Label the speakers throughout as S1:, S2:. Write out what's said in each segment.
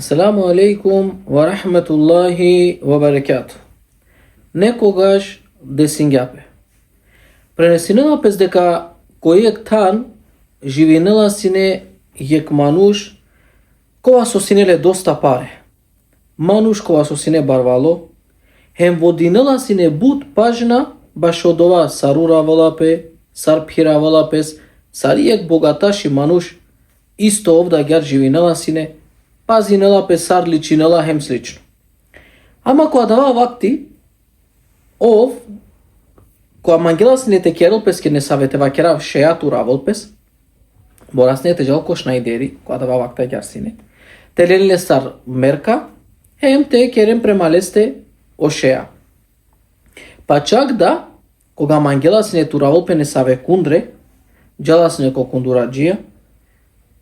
S1: Ассаламу алейкум ва рахметуллахи ва баракату. Некогаш десингјапе. Пренесинела пес дека којек тан живинела сине јек мануш кова со синеле доста паре. Мануш кова со сине барвало, хем водинела сине буд пажна баш од ова саруравала сар пиравала пес, сар јек богаташи мануш исто овда гјар живинела сине, пазинела пе сар личинела хем слично. Ама кога дава вакти, кога мангела сине те керел пес ке не саветева керав шејату равол пес, борасне те жалко шнајдери, кога дава вакта гјар сине, те ленле сар мерка, хем те керем премалесте о шеја. Па чак да, кога мангела сине туравол пе не саве кундре, джала сине ко кундураджија,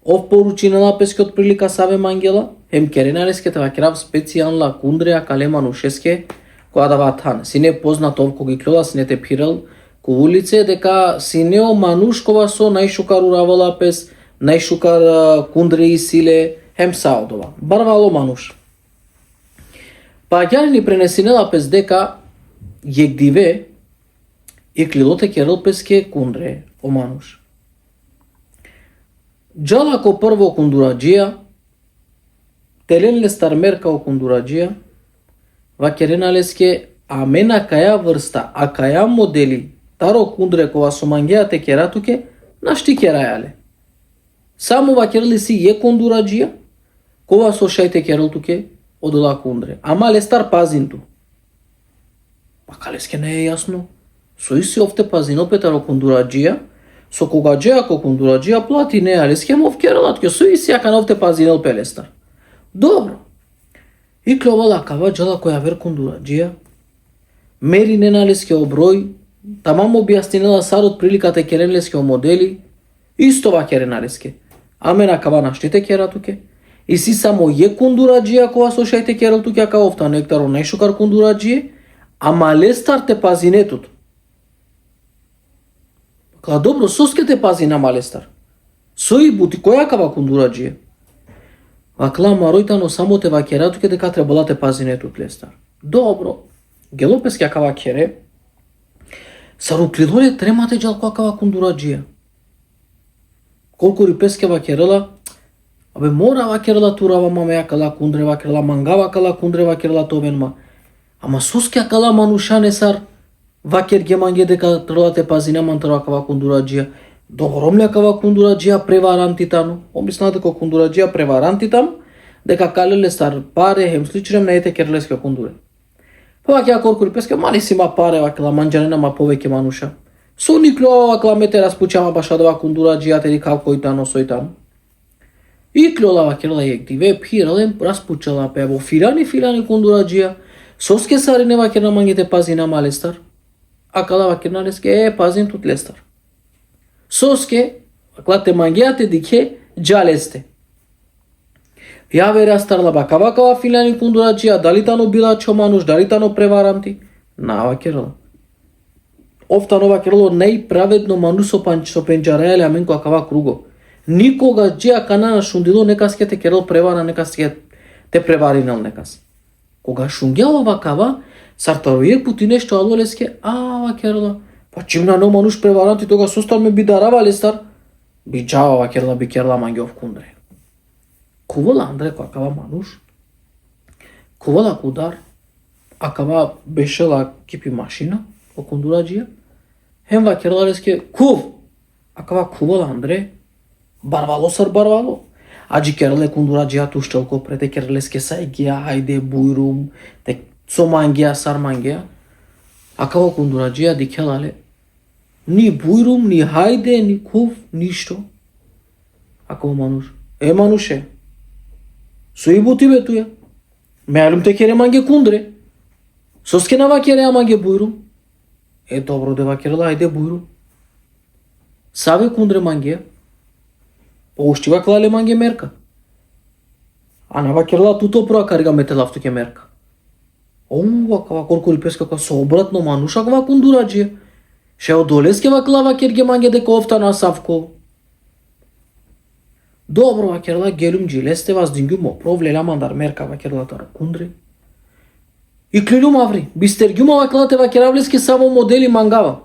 S1: поручинела песке од прилика саве мангела, хем керенареске тева керав специјална кундреа кале манушеске, која дава тан. Сине познат кога ги клела сине те пирел ко улице, дека синео манушкова со најшукар уравала пес, најшукар кундре и силе, хем саодова. Барвало мануш. Па ѓарини пренесинела пес дека јек диве и клилоте керел песке кундре о мануш. Джала ко прво кундураджија, теленле стармерка о кундураджија, ва кереналеске амена каја врста, а каја модели, таро кундре кова со мангеа те кератуке, нашти керајале. Само ва керели си е кундураджија, кова со шајте кералтуке, одела кундре. Ама лестар пазинту. Па калеске не е јасно. Со иси овте пазино петаро кундураджија, со кога джеа ко кундураджија плати не алеске мов кералат, ке со иси јака на овте пазинел пелестар. Добро. И кловала кава джала која вер кундураджија, мери не налеске оброј, тамам објаснила сарот приликата керенлеске о модели, исто ва кереналеске. Амена кава наштите кератуке, и си само е кундураджија кова со шајте кералтуке, а кава овта нектаро најшукар кундураджија, ама лестар те пазинетут. Кала добро, соске те пази на малестар. Со и бути која кава кундураджија. Акла маројтано само те ва кератуке дека требала те пази нетут лестар. Добро. Гелопеске кава кере. Саруклилоре тремате джалко кава кундураджија. Колку рипеске ва керела, абе мора ва керела турава мамеја кала кундре ва керела мангава кала кундре ва керела тобенма. Ама соске кала манушане сар вакер геманге дека трла те пази неман трла кава кундураджија. Добромле кава кундураджија преварантитану. Омисна дека кундураджија преварантитам, дека калеле стар паре, хем сличрем на ете керлеске кундуре. Па вакја коркури песке, мали сима паре вакела манџарена ма повеќе мануша. Со никлова вакла мете распучама башадова кундураджија те дикав којтано сојтано. И клола вакела јек диве пиралем распучала пе во филани кундураджија. Соске сари не вакена мангете пази на малестар. А кала вакена леске пазин тут лестар. Соске, клате мангеате дике джалесте. Ја вере старла бакава филани кундураджија, дали тано била чомануш, дали тано преваранти. Нава керала. Овта нова керало најправедно манусо со пенџарајале амен која кава круго. Никога джеа кана на шундило некаске те керал превара, некаске те преваринал некас. Кога шунгјала вакава, сартаројек пути нешто алолеске, ва керала. Па чимна но мануш преваранти тога состар ме бидарава лестар. Биджава ва керала би керала мангеов кундре. Кувала Андре која кава мануш. Кувала кудар. А кава бешела кипи машина о кундураджија. Хем ва керала леске кув. А кава кувала Андре. Барвало сар барвало. Аджи керале кундураджија туштелко прете кералеске сајгија, хајде бујрум, те со мангеа сар мангеа. А кава кундураджија дикелале. Ни бујрум, ни хајде, ни кув, ништо. А кава мануш. Мануше. Со и бути бе туја. Меалум те кере манге кундре. Соске на ва кере манге бујрум. Добро дева керела, ајде бујрум. Саве кундре мангеа. Оштива клале манге мерка. А на ва керела туто проа карга метелавту ке мерка. Кава коркури песка ка со обратно мануша кава кундураджија. Ше одолеске ва клава керге манге дека офта на савко. Добро вакерла гелум джилесте вас дингюмо провлеля мандар мерка вакерла таро кундре. Иклилум аври, бистергюма вакелате вакеравлески само модели мангава.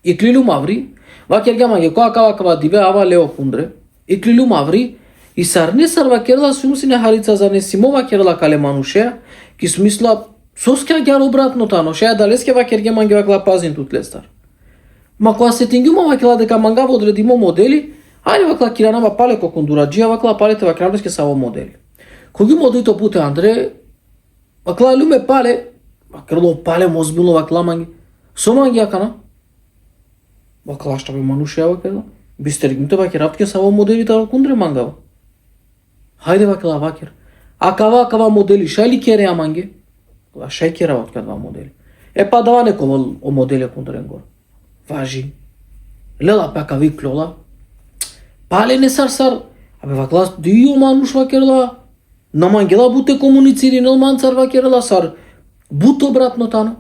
S1: Иклилум аври, вакергамаге коакава диве ава лео кундре. Иклилум аври, и сарнесар вакерла сумсине харица за несимо вакерла кале манушеа, ки смисла соска гяр обратно тано, шеа далеске вакергамаге вакла пазин тут лестар. Ма кога се тингюма вакела дека мангава одредимо модели, ајде вакла киранава пале ко кундураджија, вакла палете вакеравлески само модели. Коги модито путе Андре, вакла люме пале, вакерло пале мозбилно вакла манги, со манги акана. Вакла што бе манушеа вакела, бистергимте вакеравтке само модели таро кундре мангава. Хајде вакела вакер. Акава модели шајли кере аманге. Шај кера од кадва модели. Па дава некој о моделе кундрен гор. Важи. Лела пака виклола. Пале не сар. Абе вакла дио мануш вакерла. Намангела буте комуницири нел манцар вакерла сар. Бут обратно тано.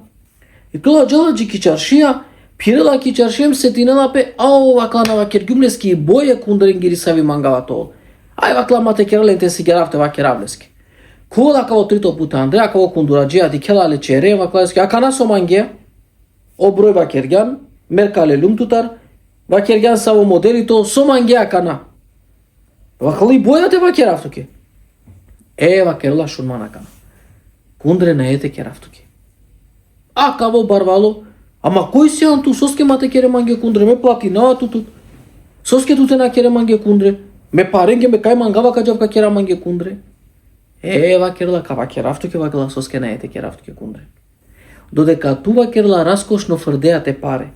S1: И клола джаладжи кичаршија, пирела кичаршием сетинела пе ао вакла на вакер гюмлески боје кундрен гири сави мангава тол. Ај вакла мате кераленте си геравте вакеравлески. Кола каво трито пута Андреа каво кундураджија дикела лечере вакласки акана со манге. Оброј вакерган, меркале лумтутар, вакерган само моделито со манге акана. Вакла и бојате вакеравтуке. Вакерла шунман акана. Кундре на ете керавтуке. Каво барвало, ама кој си анту соске мате кере манге кундре, ме платинава тутут. Соске туте на кере манге кундре, ме паренге ме кај мангава каджавка кера манге кундре. Вакерла кава керавтуке вакела соске на ете керавтуке кундре. Додека ту вакерла раскошно фрдеате паре.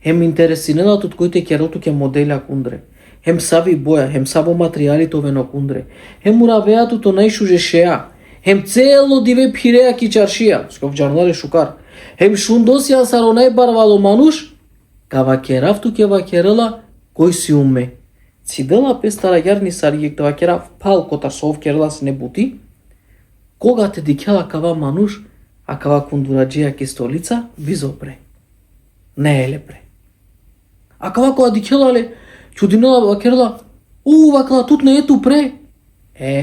S1: Хем интересинела тут кој те кералтуке моделя кундре. Хем сави боја, хем саво материјалито вено кундре. Хем уравеа туто најшуже шеа. Хем цело диве пхиреа кичаршија, сков джарнале шукар. Хем шундосија саронај барвало мануш, кава керавтуке вакерла кој си уме. Цидела пестара јарни сарјек да вакерав палкота сов керла се не бути, кога те дикела кава мануш, а кава кундураджија ке столица, визопре. Не еле пре. А кава кога дикелале, чудинела вакерла, вакла тут не ету пре.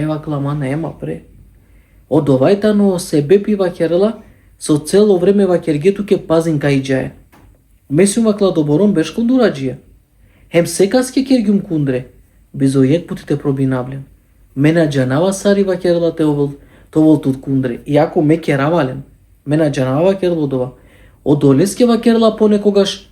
S1: Вакла ма нема пре. Од овајтано се бепи вакерла, со цело време вакергету ке пазин кајджаe. Месиум вакла доборон беш кундураджија. Хем секаске кергюм кундре, безо јек путите пробинаблен. Мена джанава сари вакерла товол тут кундре, иако ме керавален. Мена джанава вакерла дова. Од олеске вакерла понекогаш,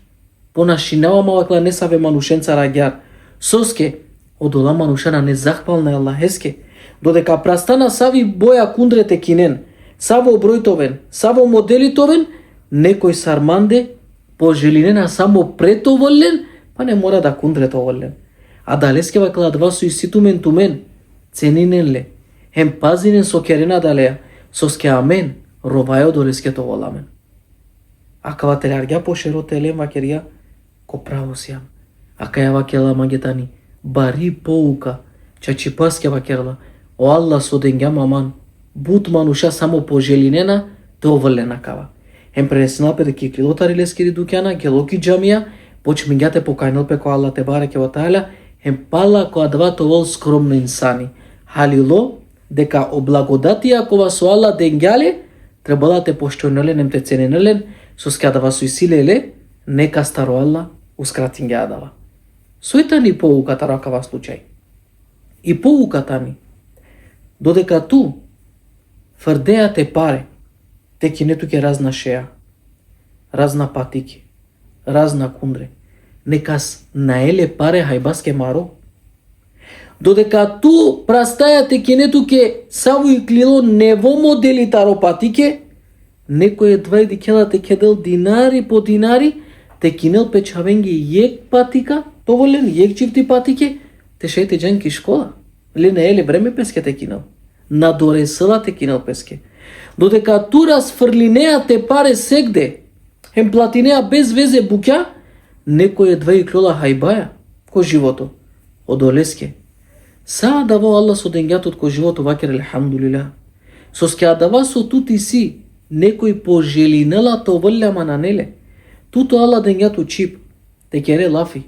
S1: понашинава вакла не саве манушенца раѓар. Соске, од ола манушана не захпална Аллахеске, додека прастана сави боја кундрете кинен, саво бројтовен, саво моделитовен, некој сарманде, пожелинена само претоволен, па не мора да кундрето волен. А далеске вакла два со иситумен тумен, цениненле, хем пазинен со керена далеа, соске амен, ровајо долескето воламен. А кава теларѓа по шеротелен вакерија, ко право сијам. А каја вакела магетани, бари поука, чачи паске вакерла, о Алла со денгја маман, бут мануша само пожелинена, те оволена кава. Хем пренесена пе деки клилотари лескири дукјана, гелоки джамија, почмињате покајнал пе ко Алла те бареке во тајла, хем пала која двато вол скромно инсани. Халило, дека облагодатија кова со Алла денгјале, требала те поштојнелен, ем те цененелен, со скадава со исилеле, нека старо Алла ускратингја дава. Сојта ни поуката ракава случај. И поуката ни, додека ту фрдеа те паре, те кинету ке разна шеа, разна патики, разна кундре, некас наеле паре хајбаске маро. Додека ту прастаја те кинету ке саво и клило нево модели таро патике, некој едва дикела те кедел динари по динари, те кинел печавенги јек патика, доволен јек чифти патике, те шејте джанки школа. Ли не еле време песке те кинел. На доресела те кинел песке. Додека ту расфрлинеа те паре сегде, хем платинеа без везе буќа, некој едва и клола хајбаја, ко живото, од олеске. Са дава Алла со денгјатот ко живото вакер елхамдулилlah. Со ска дава со тути си, некој пожелинела то волјама на неле. Туто Алла денгјато чип, те кере лафи.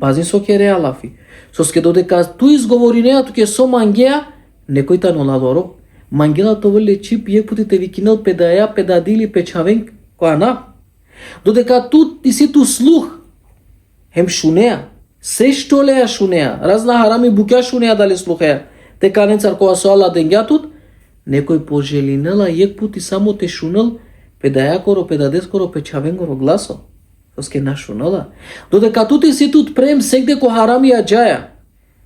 S1: пазин со ке реалафи. Соске додека ту изговори неа туке со мангеа, некој та ноладоро. Мангела то въле чип епутите викинел педаја, педадили, печавен, која на. Додека ту ти си ту слух, шунеа, се што леа шунеа, разна харами букја шунеа дали слухеа, те канецар која со Алла денгјатут, некој пожелинела ек пути само те шунел, педајакоро, педадескоро, печавенгоро гласо. Соске нашунала. Додека ту ти си тут прем сегде ко харами ја джаја,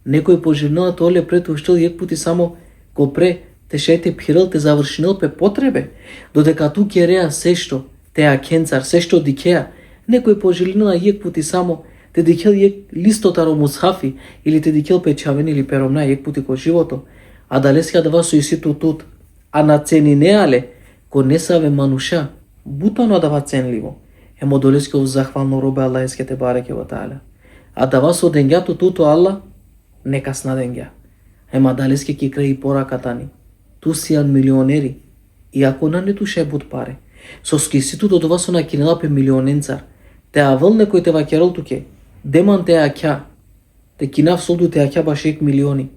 S1: некој пожелинела то ле пред уштел ек пути само ко пре, те шете пхирел, те завршинел пе потребе, додека ту кереа се што, те акенцар, се што дикеа, некој пожелинела ек пути само, те дикел ек листотаро мусхафи, или те дикел печавен или перомна ек пути ко живото, а далеска дава со иситу тут, а на цени неале, ко не саве мануша, бутано дава ценливо, емо долески ов захвално робе Аллах ескете бареке ва таала, а дава со денгјато туто Аллах, нека сна денгја, ема далески ки крај пораката ни, ту сијан милионери, и ако на не туше буд паре, со скиситу до това со на кинелапе милионенцар, те авъл некој те вакерал туке, деман те акја, те кинав солду те акја баш ек милиони,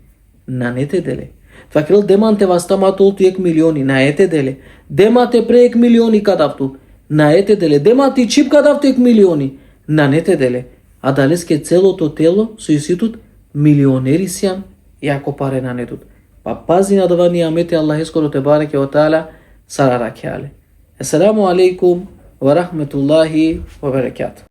S1: на не те деле. Твакерал деман те вастама толту ек милиони, на ете деле. Дема те пре ек милиони кадавту, на ете деле. Дема ти чип кадавту ек милиони, на не те деле. А далеске целото тело со иситут милионери сијан, и ако паре на нетут. Па пази на дава нијамете Аллах ескоро те бареке ва таала, сара ракјале. Ассаламу алейкум ва рахметуллахи ва баракату.